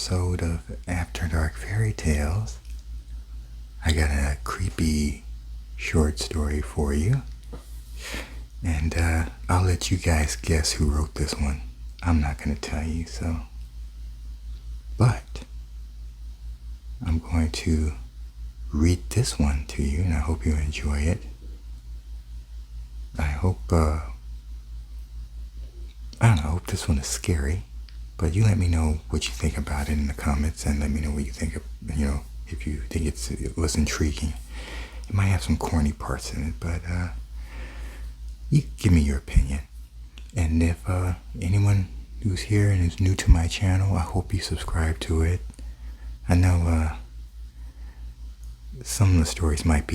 episode of After Dark Fairy Tales. I got a creepy short story for you, and I'll let you guys guess who wrote this one. I'm not going to tell you, but I'm going to read this one to you, and I hope you enjoy it. I hope this one is scary, but you let me know what you think about it in the comments, and let me know what you think of, if you think it was intriguing. It might have some corny parts in it, but you give me your opinion. And if anyone who's here and is new to my channel, I hope you subscribe to it. I know some of the stories might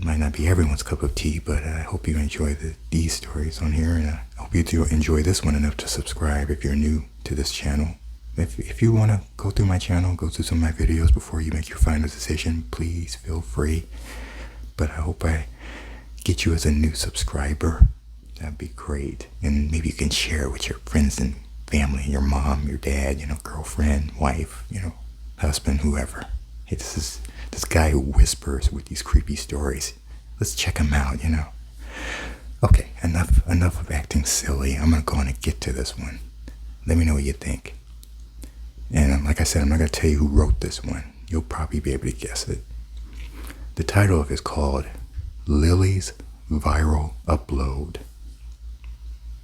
not be everyone's cup of tea, but I hope you enjoy these stories on here, and I hope you do enjoy this one enough to subscribe if you're new to this channel. If you want to go through my channel, go through some of my videos before you make your final decision, please feel free. But I hope I get you as a new subscriber. That'd be great. And maybe you can share it with your friends and family, your mom, your dad, girlfriend, wife, husband, whoever. Hey, this is this guy who whispers with these creepy stories. Let's check him out, Okay, enough of acting silly. I'm going to go on and get to this one. Let me know what you think. And like I said, I'm not going to tell you who wrote this one. You'll probably be able to guess it. The title of it is called Lily's Viral Upload.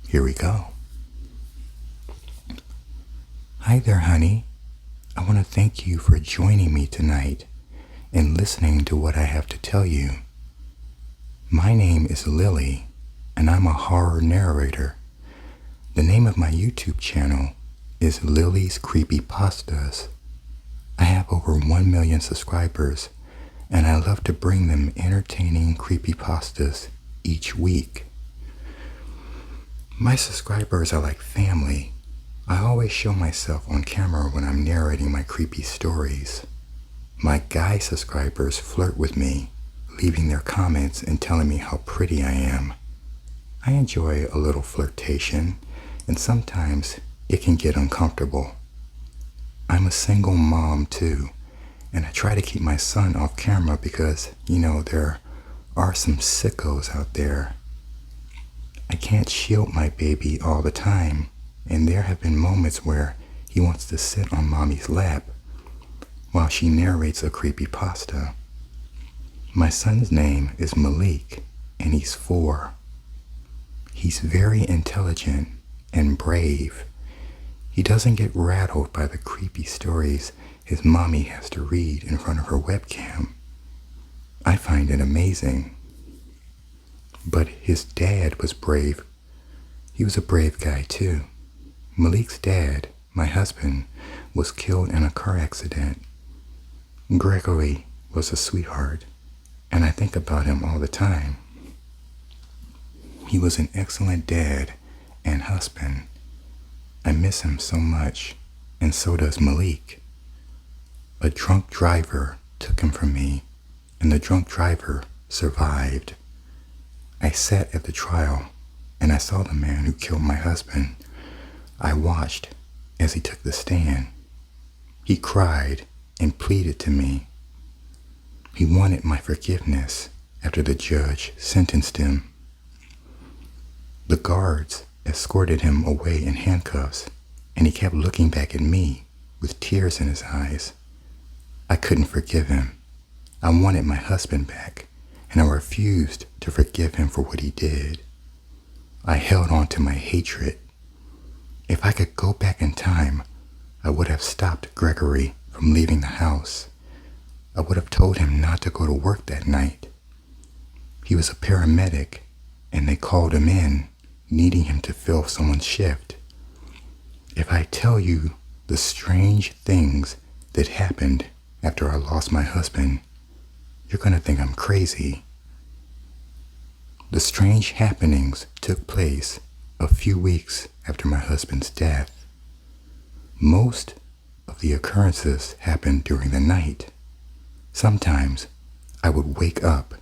Here we go. Hi there, honey. I want to thank you for joining me tonight and listening to what I have to tell you. My name is Lily, and I'm a horror narrator. The name of my YouTube channel is Lily's Creepypastas. I have over 1 million subscribers, and I love to bring them entertaining creepypastas each week. My subscribers are like family. I always show myself on camera when I'm narrating my creepy stories. My guy subscribers flirt with me, leaving their comments and telling me how pretty I am. I enjoy a little flirtation, and sometimes it can get uncomfortable. I'm a single mom too, and I try to keep my son off camera because, there are some sickos out there. I can't shield my baby all the time, and there have been moments where he wants to sit on mommy's lap while she narrates a creepypasta. My son's name is Malik, and he's 4. He's very intelligent and brave. He doesn't get rattled by the creepy stories his mommy has to read in front of her webcam. I find it amazing. But his dad was brave. He was a brave guy too. Malik's dad, my husband, was killed in a car accident. Gregory was a sweetheart, and I think about him all the time. He was an excellent dad and husband. I miss him so much, and so does Malik. A drunk driver took him from me, and the drunk driver survived. I sat at the trial, and I saw the man who killed my husband. I watched as he took the stand. He cried and pleaded to me. He wanted my forgiveness after the judge sentenced him. The guards escorted him away in handcuffs, and he kept looking back at me with tears in his eyes. I couldn't forgive him. I wanted my husband back, and I refused to forgive him for what he did. I held on to my hatred. If I could go back in time, I would have stopped Gregory from leaving the house. I would have told him not to go to work that night. He was a paramedic, and they called him in, needing him to fill someone's shift. If I tell you the strange things that happened after I lost my husband, you're going to think I'm crazy. The strange happenings took place a few weeks after my husband's death. Most of the occurrences happened during the night. Sometimes I would wake up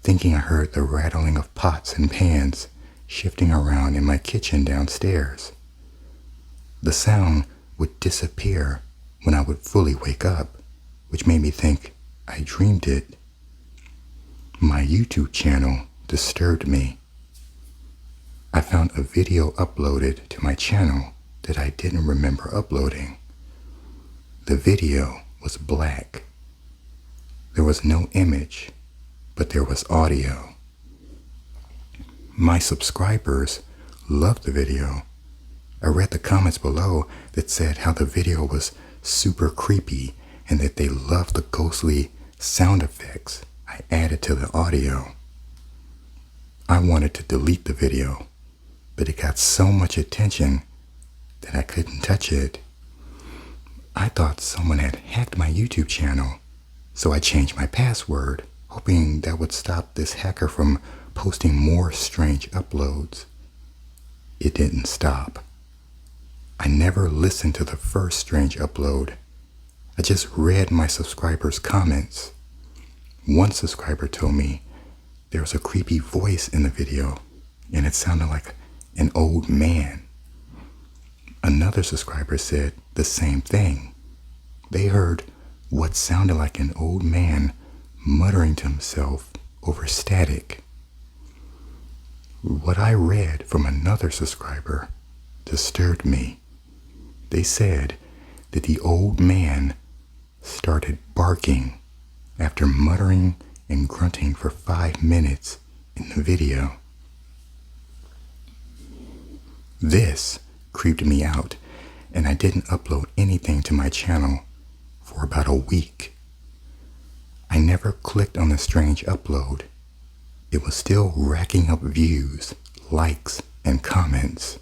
thinking I heard the rattling of pots and pans shifting around in my kitchen downstairs. The sound would disappear when I would fully wake up, which made me think I dreamed it. My YouTube channel disturbed me. I found a video uploaded to my channel that I didn't remember uploading. The video was black. There was no image, but there was audio. My subscribers loved the video. I read the comments below that said how the video was super creepy and that they loved the ghostly sound effects I added to the audio. I wanted to delete the video, but it got so much attention that I couldn't touch it. I thought someone had hacked my YouTube channel, so I changed my password, hoping that would stop this hacker from posting more strange uploads. It didn't stop. I never listened to the first strange upload. I just read my subscribers' comments. One subscriber told me there was a creepy voice in the video, and it sounded like an old man. Another subscriber said the same thing. They heard what sounded like an old man muttering to himself over static. What I read from another subscriber disturbed me. They said that the old man started barking after muttering and grunting for 5 minutes in the video. This creeped me out, and I didn't upload anything to my channel for about a week. I never clicked on the strange upload. It was still racking up views, likes, and comments.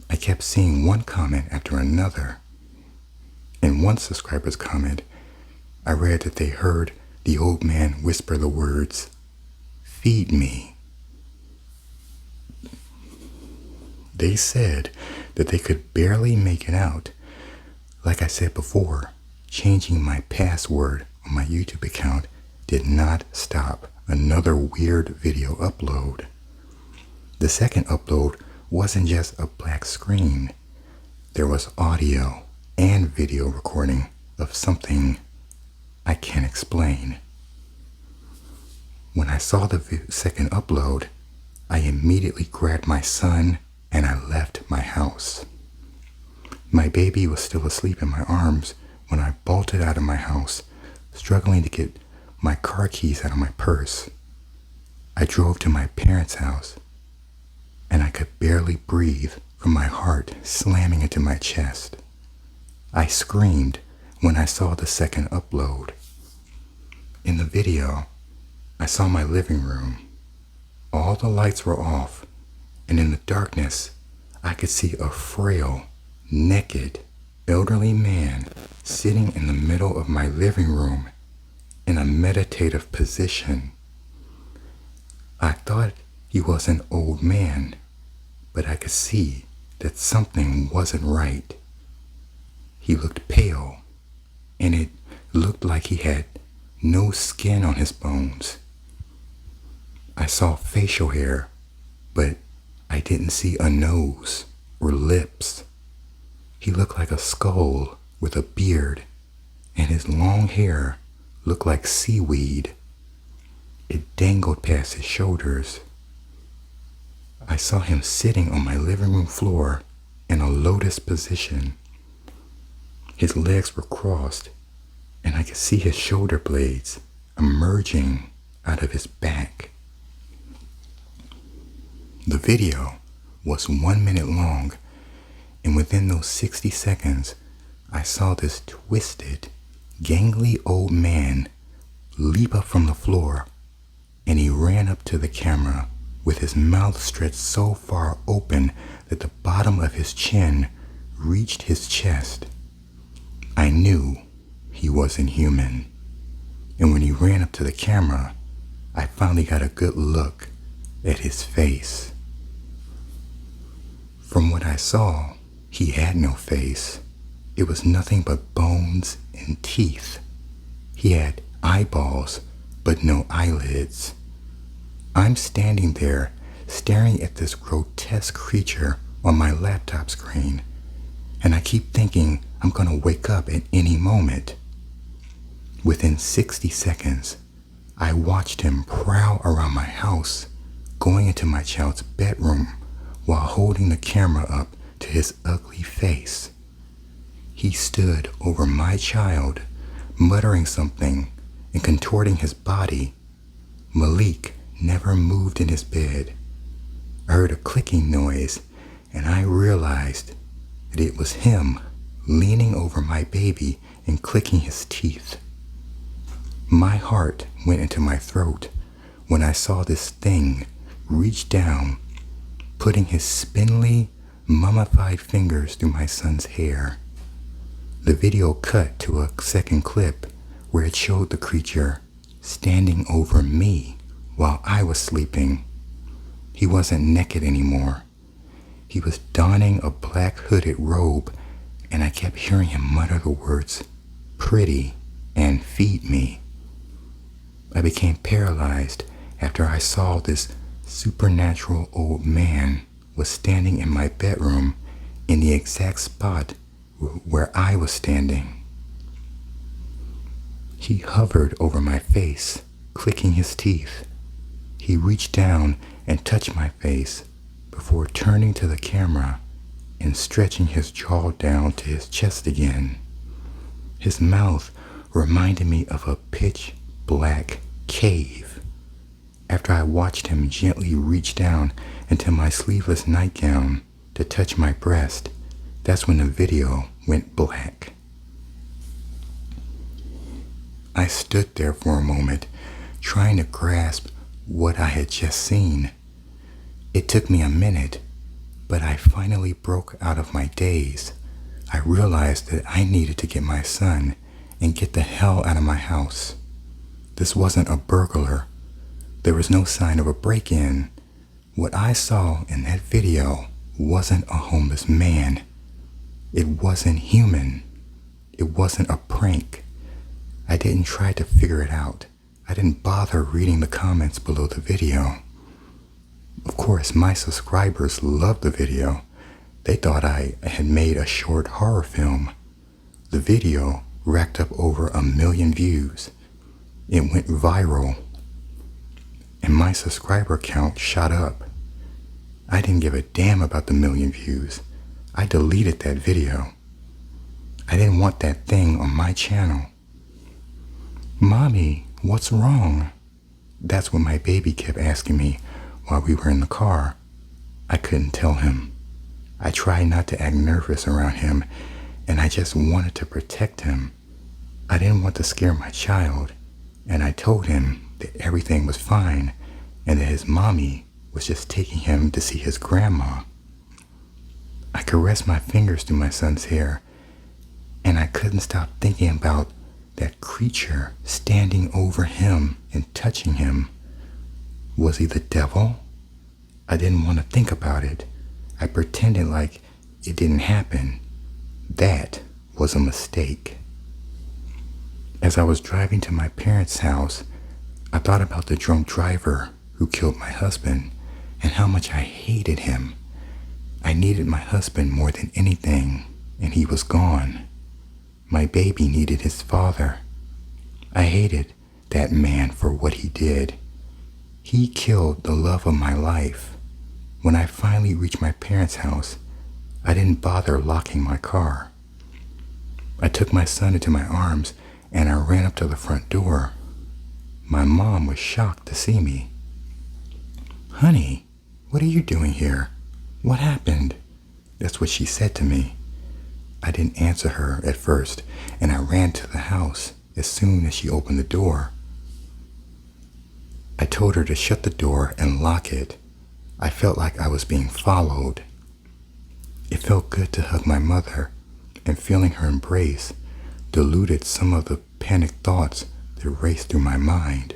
I kept seeing one comment after another. In one subscriber's comment, I read that they heard the old man whisper the words, "Feed me." They said that they could barely make it out. Like I said before, changing my password on my YouTube account did not stop another weird video upload. The second upload wasn't just a black screen. There was audio and video recording of something I can't explain. When I saw the second upload, I immediately grabbed my son and I left my house. My baby was still asleep in my arms when I bolted out of my house, struggling to get my car keys out of my purse. I drove to my parents' house, and I could barely breathe from my heart slamming into my chest. I screamed when I saw the second upload. In the video, I saw my living room. All the lights were off, and in the darkness, I could see a frail, naked, elderly man sitting in the middle of my living room in a meditative position. I thought he was an old man, but I could see that something wasn't right. He looked pale, and it looked like he had no skin on his bones. I saw facial hair, but I didn't see a nose or lips. He looked like a skull with a beard, and his long hair looked like seaweed. It dangled past his shoulders. I saw him sitting on my living room floor in a lotus position. His legs were crossed, and I could see his shoulder blades emerging out of his back. The video was 1 minute long, and within those 60 seconds, I saw this twisted, gangly old man leap up from the floor, and he ran up to the camera with his mouth stretched so far open that the bottom of his chin reached his chest. I knew he wasn't human, and when he ran up to the camera, I finally got a good look at his face. From what I saw, he had no face. It was nothing but bones and teeth. He had eyeballs, but no eyelids. I'm standing there, staring at this grotesque creature on my laptop screen, and I keep thinking I'm gonna wake up at any moment. Within 60 seconds, I watched him prowl around my house, going into my child's bedroom while holding the camera up to his ugly face. He stood over my child, muttering something and contorting his body. Malik never moved in his bed. I heard a clicking noise, and I realized that it was him leaning over my baby and clicking his teeth. My heart went into my throat when I saw this thing reach down, putting his spindly, mummified fingers through my son's hair. The video cut to a second clip where it showed the creature standing over me while I was sleeping. He wasn't naked anymore. He was donning a black hooded robe, and I kept hearing him mutter the words, "pretty," and "feed me." I became paralyzed after I saw this supernatural old man was standing in my bedroom in the exact spot where I was standing. He hovered over my face, clicking his teeth. He reached down and touched my face before turning to the camera and stretching his jaw down to his chest again. His mouth reminded me of a pitch black cave. After I watched him gently reach down into my sleeveless nightgown to touch my breast, that's when the video went black. I stood there for a moment, trying to grasp what I had just seen. It took me a minute, but I finally broke out of my daze. I realized that I needed to get my son and get the hell out of my house. This wasn't a burglar. There was no sign of a break-in. What I saw in that video wasn't a homeless man. It wasn't human. It wasn't a prank. I didn't try to figure it out. I didn't bother reading the comments below the video. Of course, my subscribers loved the video. They thought I had made a short horror film. The video racked up over 1 million views. It went viral, and my subscriber count shot up. I didn't give a damn about the 1 million views. I deleted that video. I didn't want that thing on my channel. "Mommy, what's wrong?" That's what my baby kept asking me while we were in the car. I couldn't tell him. I tried not to act nervous around him, and I just wanted to protect him. I didn't want to scare my child, and I told him that everything was fine and that his mommy was just taking him to see his grandma. I caressed my fingers through my son's hair, and I couldn't stop thinking about that creature standing over him and touching him. Was he the devil? I didn't want to think about it. I pretended like it didn't happen. That was a mistake. As I was driving to my parents' house, I thought about the drunk driver who killed my husband and how much I hated him. I needed my husband more than anything, and he was gone. My baby needed his father. I hated that man for what he did. He killed the love of my life. When I finally reached my parents' house, I didn't bother locking my car. I took my son into my arms and I ran up to the front door. My mom was shocked to see me. "Honey, what are you doing here? What happened?" That's what she said to me. I didn't answer her at first, and I ran to the house as soon as she opened the door. I told her to shut the door and lock it. I felt like I was being followed. It felt good to hug my mother, and feeling her embrace diluted some of the panicked thoughts that raced through my mind.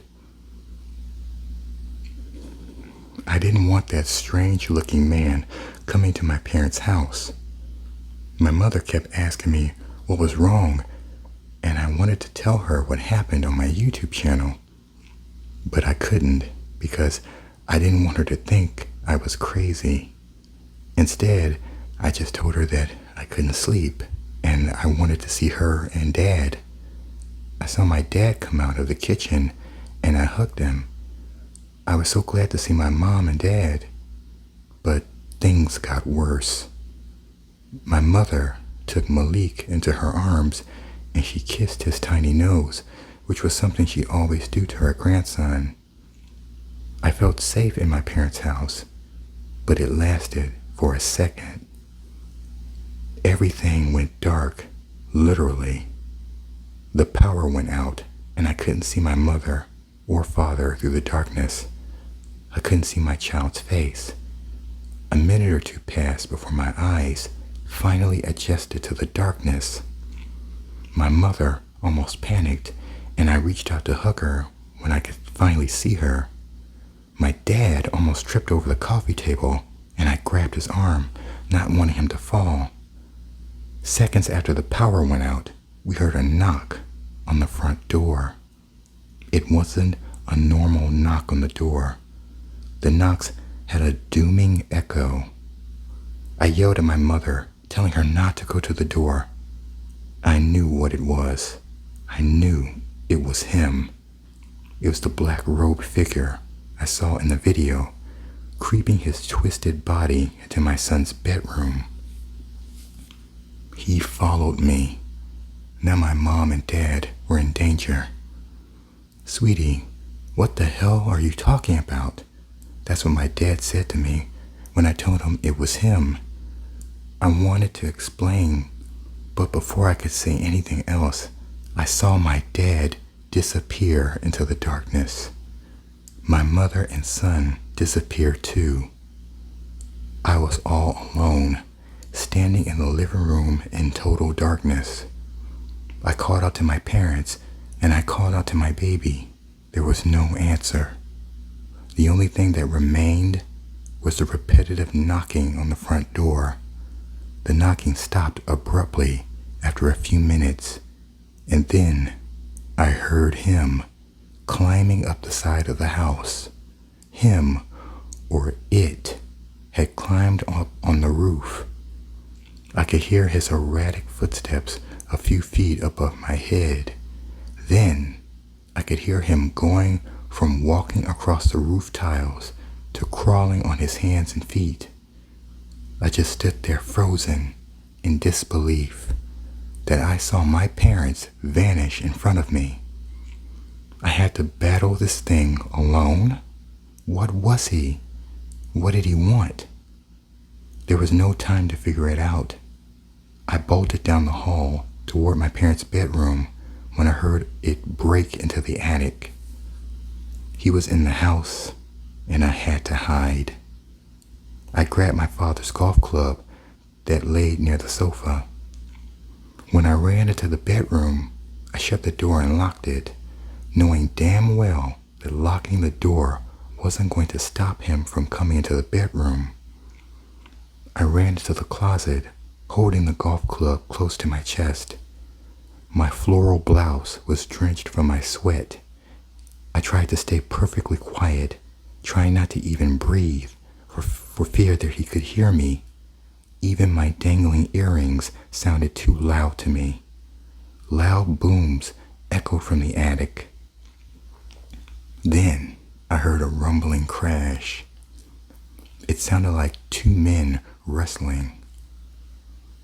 I didn't want that strange-looking man coming to my parents' house. My mother kept asking me what was wrong, and I wanted to tell her what happened on my YouTube channel. But I couldn't because I didn't want her to think I was crazy. Instead, I just told her that I couldn't sleep, and I wanted to see her and Dad. I saw my dad come out of the kitchen, and I hugged him. I was so glad to see my mom and dad. But things got worse. My mother took Malik into her arms, and she kissed his tiny nose, which was something she always do to her grandson. I felt safe in my parents' house, but it lasted for a second. Everything went dark, literally. The power went out, and I couldn't see my mother or father through the darkness. I couldn't see my child's face. A minute or two passed before my eyes finally adjusted to the darkness. My mother almost panicked, and I reached out to hug her when I could finally see her. My dad almost tripped over the coffee table, and I grabbed his arm, not wanting him to fall. Seconds after the power went out, we heard a knock on the front door. It wasn't a normal knock on the door. The knocks had a dooming echo. I yelled at my mother, telling her not to go to the door. I knew what it was. I knew it was him. It was the black-robed figure I saw in the video, creeping his twisted body into my son's bedroom. He followed me. Now my mom and dad were in danger. "Sweetie, what the hell are you talking about?" That's what my dad said to me when I told him it was him. I wanted to explain, but before I could say anything else, I saw my dad disappear into the darkness. My mother and son disappeared too. I was all alone, standing in the living room in total darkness. I called out to my parents, and I called out to my baby. There was no answer. The only thing that remained was the repetitive knocking on the front door. The knocking stopped abruptly after a few minutes, and then I heard him climbing up the side of the house. Him, or it, had climbed up on the roof. I could hear his erratic footsteps a few feet above my head. Then I could hear him going from walking across the roof tiles to crawling on his hands and feet. I just stood there frozen in disbelief that I saw my parents vanish in front of me. I had to battle this thing alone? What was he? What did he want? There was no time to figure it out. I bolted down the hall toward my parents' bedroom when I heard it break into the attic. He was in the house, and I had to hide. I grabbed my father's golf club that laid near the sofa. When I ran into the bedroom, I shut the door and locked it, knowing damn well that locking the door wasn't going to stop him from coming into the bedroom. I ran into the closet, holding the golf club close to my chest. My floral blouse was drenched from my sweat. I tried to stay perfectly quiet, trying not to even breathe for fear that he could hear me. Even my dangling earrings sounded too loud to me. Loud booms echoed from the attic. Then I heard a rumbling crash. It sounded like two men wrestling.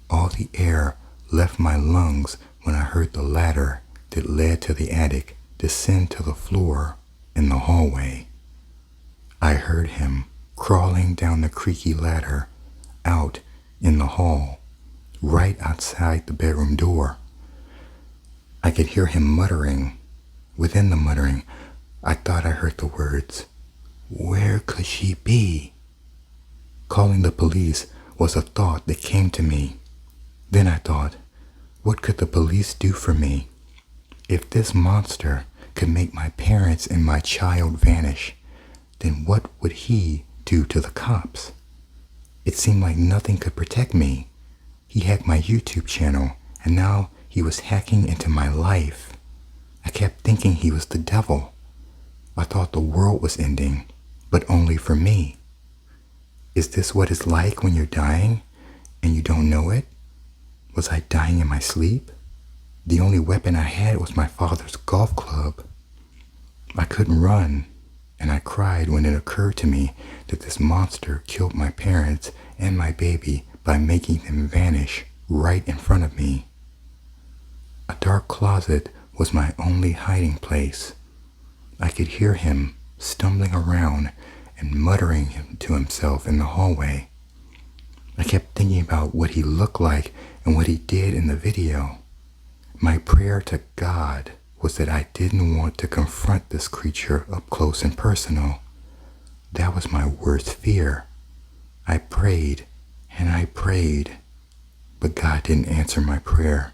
All the air left my lungs when I heard the ladder that led to the attic descend to the floor in the hallway. I heard him crawling down the creaky ladder out in the hall, right outside the bedroom door. I could hear him muttering. Within the muttering, I thought I heard the words, "Where could she be?" Calling the police was a thought that came to me. Then I thought, what could the police do for me? If this monster could make my parents and my child vanish, then what would he do to the cops? It seemed like nothing could protect me. He hacked my YouTube channel, and now he was hacking into my life. I kept thinking he was the devil. I thought the world was ending, but only for me. Is this what it's like when you're dying and you don't know it? Was I dying in my sleep? The only weapon I had was my father's golf club. I couldn't run, and I cried when it occurred to me that this monster killed my parents and my baby by making them vanish right in front of me. A dark closet was my only hiding place. I could hear him stumbling around and muttering to himself in the hallway. I kept thinking about what he looked like and what he did in the video. My prayer to God was that I didn't want to confront this creature up close and personal. That was my worst fear. I prayed and I prayed, but God didn't answer my prayer.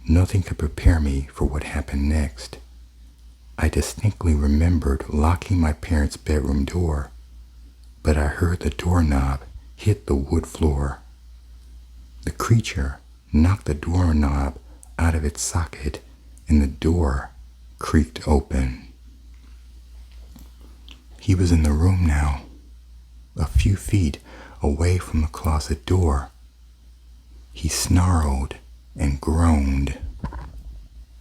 Nothing could prepare me for what happened next. I distinctly remembered locking my parents' bedroom door, but I heard the doorknob hit the wood floor. The creature knocked the doorknob out of its socket and the door creaked open. He was in the room now, a few feet away from the closet door. He snarled and groaned.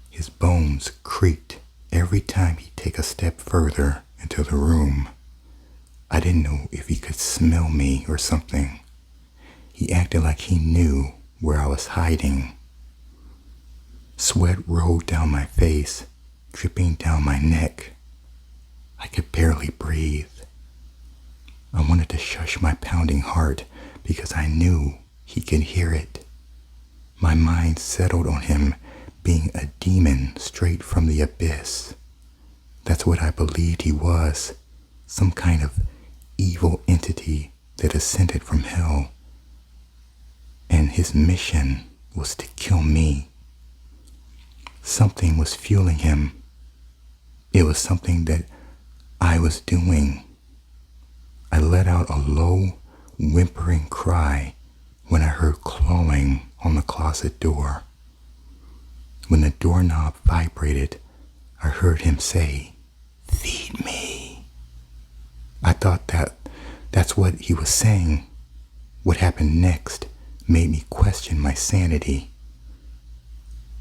His bones creaked every time he'd take a step further into the room. I didn't know if he could smell me or something. He acted like he knew where I was hiding. Sweat rolled down my face, dripping down my neck. I could barely breathe. I wanted to shush my pounding heart because I knew he could hear it. My mind settled on him being a demon straight from the abyss. That's what I believed he was, some kind of evil entity that ascended from hell. And his mission was to kill me. Something was fueling him. It was something that I was doing. I let out a low, whimpering cry when I heard clawing on the closet door. When the doorknob vibrated, I heard him say, "Feed me." I thought that's what he was saying. What happened next made me question my sanity.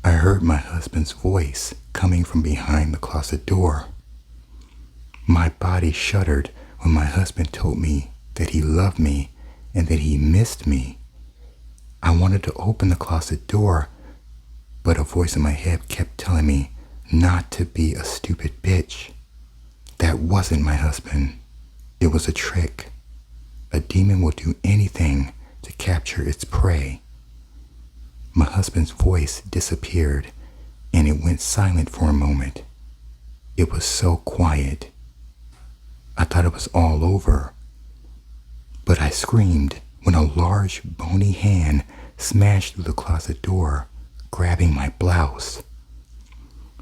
I heard my husband's voice coming from behind the closet door. My body shuddered when my husband told me that he loved me and that he missed me. I wanted to open the closet door, but a voice in my head kept telling me not to be a stupid bitch. That wasn't my husband. It was a trick. A demon will do anything to capture its prey. My husband's voice disappeared, and it went silent for a moment. It was so quiet. I thought it was all over. But I screamed when a large, bony hand smashed through the closet door, grabbing my blouse.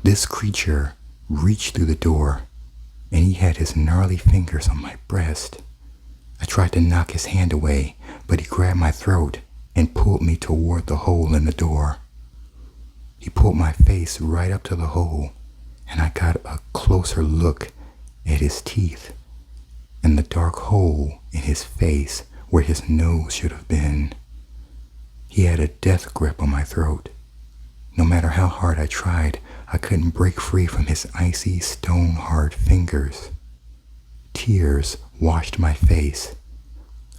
This creature reached through the door, and he had his gnarly fingers on my breast. I tried to knock his hand away, but he grabbed my throat and pulled me toward the hole in the door. He pulled my face right up to the hole, and I got a closer look at his teeth and the dark hole in his face where his nose should have been. He had a death grip on my throat. No matter how hard I tried, I couldn't break free from his icy, stone-hard fingers. Tears washed my face.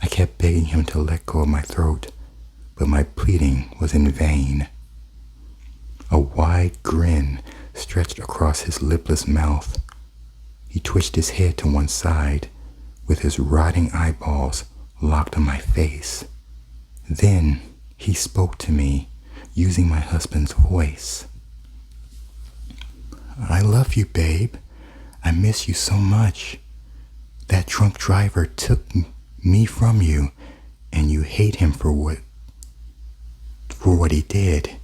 I kept begging him to let go of my throat, but my pleading was in vain. A wide grin stretched across his lipless mouth. He twitched his head to one side, with his rotting eyeballs locked on my face. Then he spoke to me, using my husband's voice. "I love you, babe. I miss you so much. That drunk driver took me from you, and you hate him for what he did.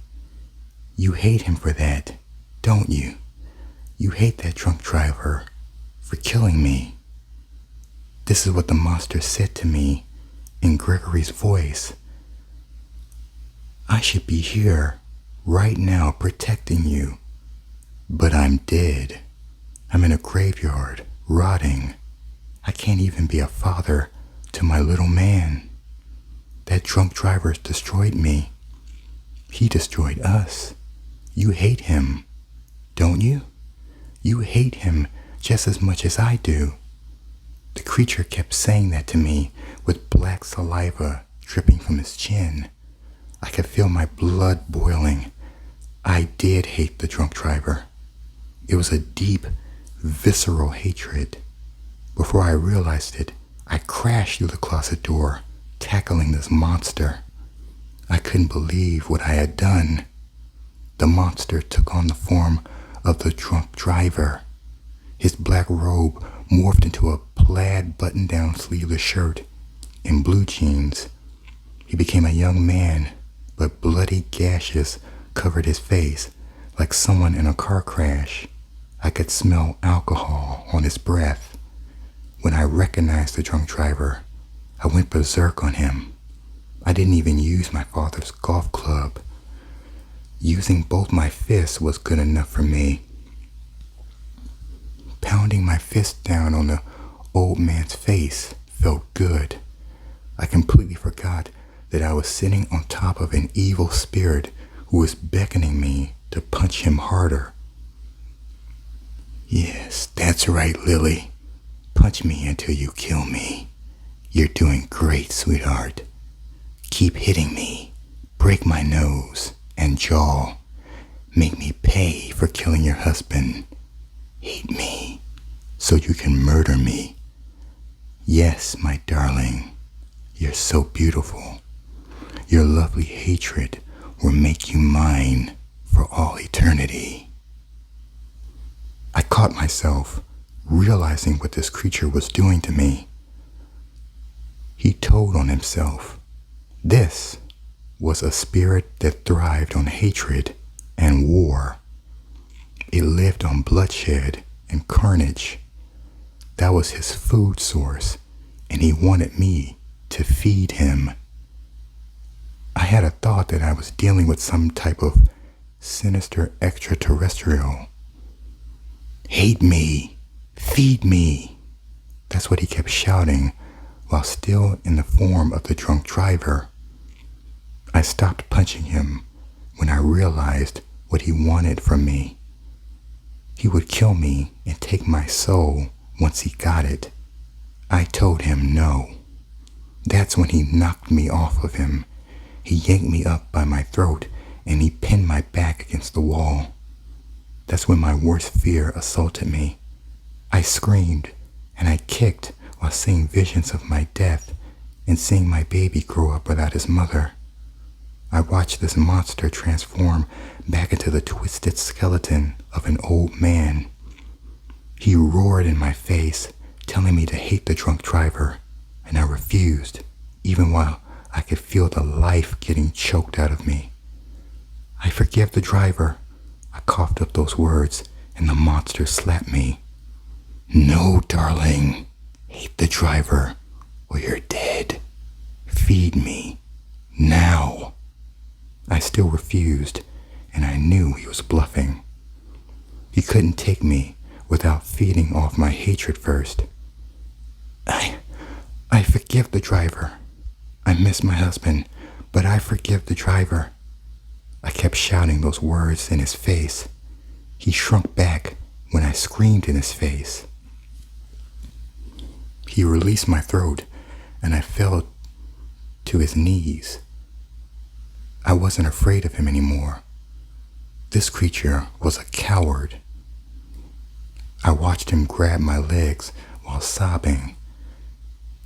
You hate him for that, don't you? You hate that drunk driver for killing me." This is what the monster said to me in Gregory's voice. "I should be here right now protecting you, but I'm dead. I'm in a graveyard, rotting. I can't even be a father to my little man. That drunk driver's destroyed me, He destroyed us. You hate him, don't you? You hate him just as much as I do. The creature kept saying that to me with black saliva dripping from his chin. I could feel my blood boiling. I did hate the drunk driver. It was a deep, visceral hatred. Before I realized it, I crashed through the closet door, tackling this monster. I couldn't believe what I had done. The monster took on the form of the drunk driver. His black robe morphed into a plaid button-down sleeveless shirt and blue jeans. He became a young man, but bloody gashes covered his face like someone in a car crash. I could smell alcohol on his breath. When I recognized the drunk driver, I went berserk on him. I didn't even use my father's golf club. Using both my fists was good enough for me. Pounding my fist down on the old man's face felt good. I completely forgot that I was sitting on top of an evil spirit who was beckoning me to punch him harder. Yes, that's right, Lily. Punch me until you kill me. You're doing great, sweetheart. Keep hitting me. Break my nose and jaw. Make me pay for killing your husband. Hate me so you can murder me. Yes, my darling, you're so beautiful. Your lovely hatred will make you mine for all eternity. I caught myself realizing what this creature was doing to me. He told on himself. This was a spirit that thrived on hatred and war. It lived on bloodshed and carnage. That was his food source, and he wanted me to feed him. I had a thought that I was dealing with some type of sinister extraterrestrial. Hate me, feed me. That's what he kept shouting while still in the form of the drunk driver. I stopped punching him when I realized what he wanted from me. He would kill me and take my soul once he got it. I told him no. That's when he knocked me off of him. He yanked me up by my throat and he pinned my back against the wall. That's when my worst fear assaulted me. I screamed and I kicked while seeing visions of my death and seeing my baby grow up without his mother. I watched this monster transform back into the twisted skeleton of an old man. He roared in my face, telling me to hate the drunk driver, and I refused, even while I could feel the life getting choked out of me. I forgive the driver. I coughed up those words, and the monster slapped me. No, darling. Hate the driver, or you're dead. Feed me. Now. I still refused, and I knew he was bluffing. He couldn't take me without feeding off my hatred first. I forgive the driver. I miss my husband, but I forgive the driver. I kept shouting those words in his face. He shrunk back when I screamed in his face. He released my throat, and I fell to his knees. I wasn't afraid of him anymore. This creature was a coward. I watched him grab my legs while sobbing.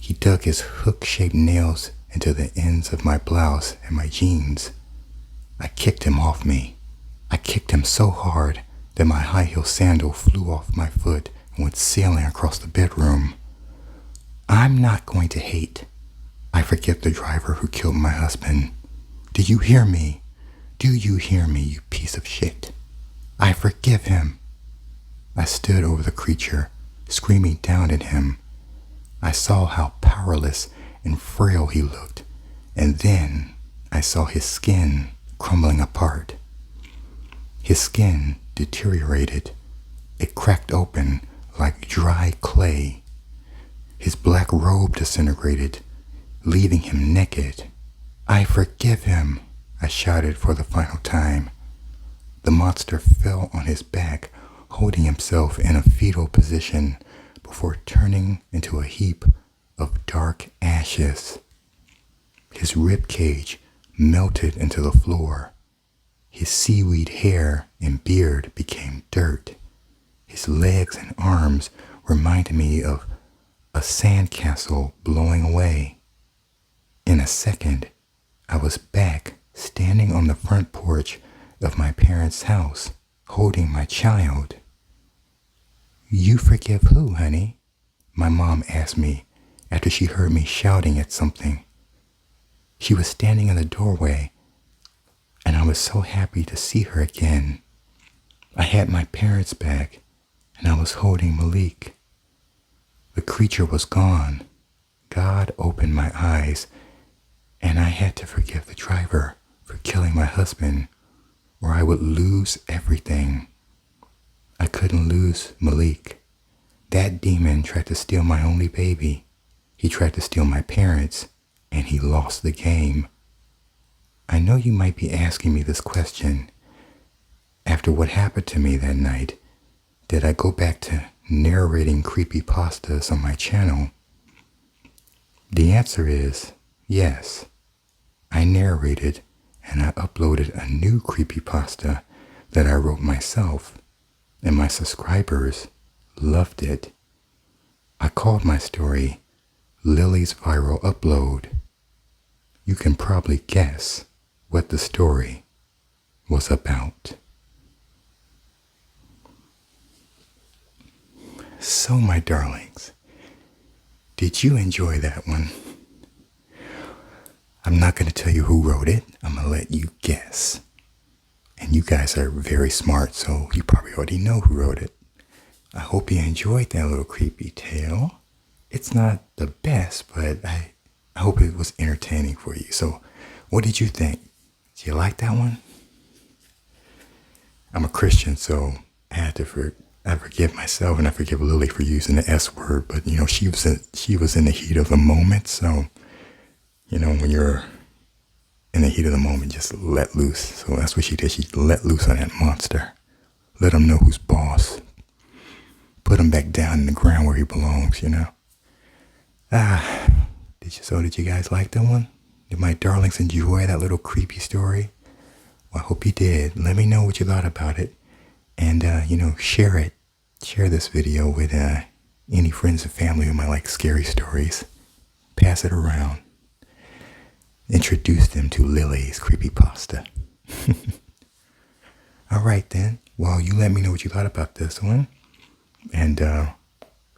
He dug his hook-shaped nails into the ends of my blouse and my jeans. I kicked him off me. I kicked him so hard that my high-heel sandal flew off my foot and went sailing across the bedroom. I'm not going to hate. I forgive the driver who killed my husband. Do you hear me? Do you hear me, you piece of shit? I forgive him. I stood over the creature, screaming down at him. I saw how powerless and frail he looked, and then I saw his skin crumbling apart. His skin deteriorated. It cracked open like dry clay. His black robe disintegrated, leaving him naked. I forgive him, I shouted for the final time. The monster fell on his back, holding himself in a fetal position before turning into a heap of dark ashes. His rib cage melted into the floor. His seaweed hair and beard became dirt. His legs and arms reminded me of a sandcastle blowing away. In a second, I was back standing on the front porch of my parents' house, holding my child. "You forgive who, honey?" my mom asked me after she heard me shouting at something. She was standing in the doorway, and I was so happy to see her again. I had my parents back, and I was holding Malik. The creature was gone. God opened my eyes, and I had to forgive the driver for killing my husband, or I would lose everything. I couldn't lose Malik. That demon tried to steal my only baby. He tried to steal my parents, and he lost the game. I know you might be asking me this question. After what happened to me that night, did I go back to narrating creepypastas on my channel? The answer is yes. I narrated and I uploaded a new creepypasta that I wrote myself, and my subscribers loved it. I called my story Lily's Viral Upload. You can probably guess what the story was about. So, my darlings, did you enjoy that one? I'm not going to tell you who wrote it. I'm going to let you guess. And you guys are very smart, so you probably already know who wrote it. I hope you enjoyed that little creepy tale. It's not the best, but I hope it was entertaining for you. So, what did you think? Did you like that one? I'm a Christian, so I forgive myself and I forgive Lily for using the S word, but she was in the heat of the moment, so when you're in the heat of the moment, just let loose. So that's what she did. She let loose on that monster. Let him know who's boss. Put him back down in the ground where he belongs, Did you guys like that one? Did my darlings enjoy that little creepy story? Well, I hope you did. Let me know what you thought about it. And, share it. Share this video with any friends and family who might like scary stories. Pass it around. Introduce them to Lily's creepypasta. All right, then. Well, you let me know what you thought about this one. And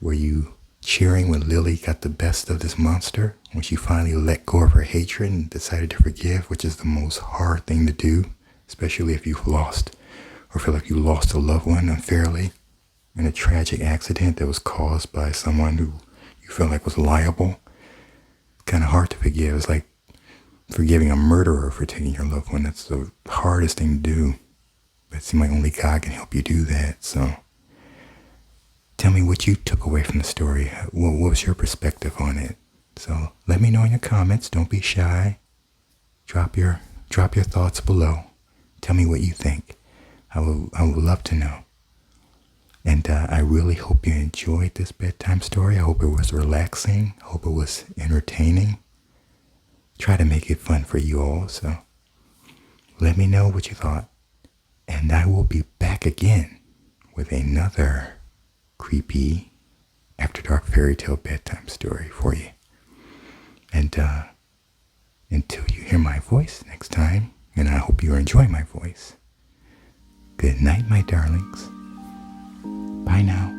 were you cheering when Lily got the best of this monster? When she finally let go of her hatred and decided to forgive, which is the most hard thing to do, especially if you've lost or feel like you lost a loved one unfairly in a tragic accident that was caused by someone who you feel like was liable. It's kind of hard to forgive. It's like forgiving a murderer for taking your loved one. That's the hardest thing to do. But it seems like only God can help you do that. So tell me what you took away from the story. What was your perspective on it? So let me know in your comments. Don't be shy. Drop your thoughts below. Tell me what you think. I would love to know. And I really hope you enjoyed this bedtime story. I hope it was relaxing. I hope it was entertaining. Try to make it fun for you all. So let me know what you thought. And I will be back again with another creepy After Dark fairy tale bedtime story for you. And until you hear my voice next time, and I hope you enjoy my voice, good night, my darlings. Bye now.